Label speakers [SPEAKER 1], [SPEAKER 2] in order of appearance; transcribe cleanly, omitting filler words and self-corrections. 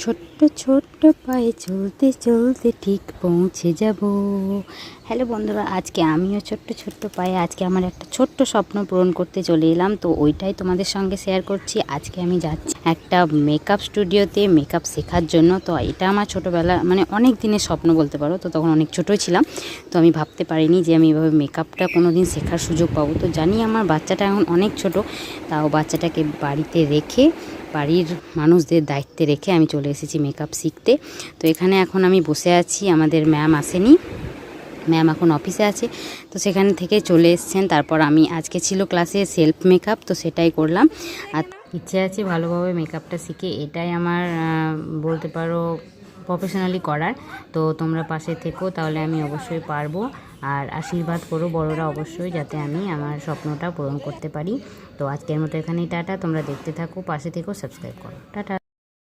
[SPEAKER 1] ছোট্ট ছোট্ট পায়ে চলতে চলতে ঠিক পৌঁছে যাব। হ্যালো বন্ধুরা, আজকে আমিও ছোট্ট ছোট্ট পায়ে আজকে আমার একটা ছোট্ট স্বপ্ন পূরণ করতে চলে এলাম। তো ওইটাই তোমাদের সঙ্গে শেয়ার করছি। আজকে আমি যাচ্ছি একটা মেকআপ স্টুডিওতে মেকআপ শেখার জন্য। তো এটা আমার ছোটোবেলা মানে অনেক দিনের স্বপ্ন বলতে পারো। তো তখন অনেক ছোটোই ছিলাম, তো আমি ভাবতে পারিনি যে আমি এভাবে মেকআপটা কোনো দিন শেখার সুযোগ পাবো। তো জানি আমার বাচ্চাটা এখন অনেক ছোট, তাও বাচ্চাটাকে বাড়িতে রেখে বাড়ির মানুষদের দায়িত্বে রেখে আমি চলে এসেছি মেকআপ শিখতে। তো এখানে এখন আমি বসে আছি, আমাদের ম্যাম আসেনি, ম্যাম এখন অফিসে আছে। তো সেখান থেকে চলে এসছেন। তারপর আমি আজকে ছিল ক্লাসে সেলফ মেকআপ, তো সেটাই করলাম। আর ইচ্ছে আছে ভালোভাবে মেকআপটা শিখে এটাই আমার বলতে পারো প্রফেশনালি করার। তো তোমরা পাশে থেকো, তাহলে আমি অবশ্যই পারবো। আর আশীর্বাদ করো বড়রা অবশ্যই, যাতে আমি আমার স্বপ্নটা পূরণ করতে পারি। তো আজকের মতো এখানেই টাটা। তোমরা দেখতে থাকো, পাশে থেকো, সাবস্ক্রাইব করো। টাটা।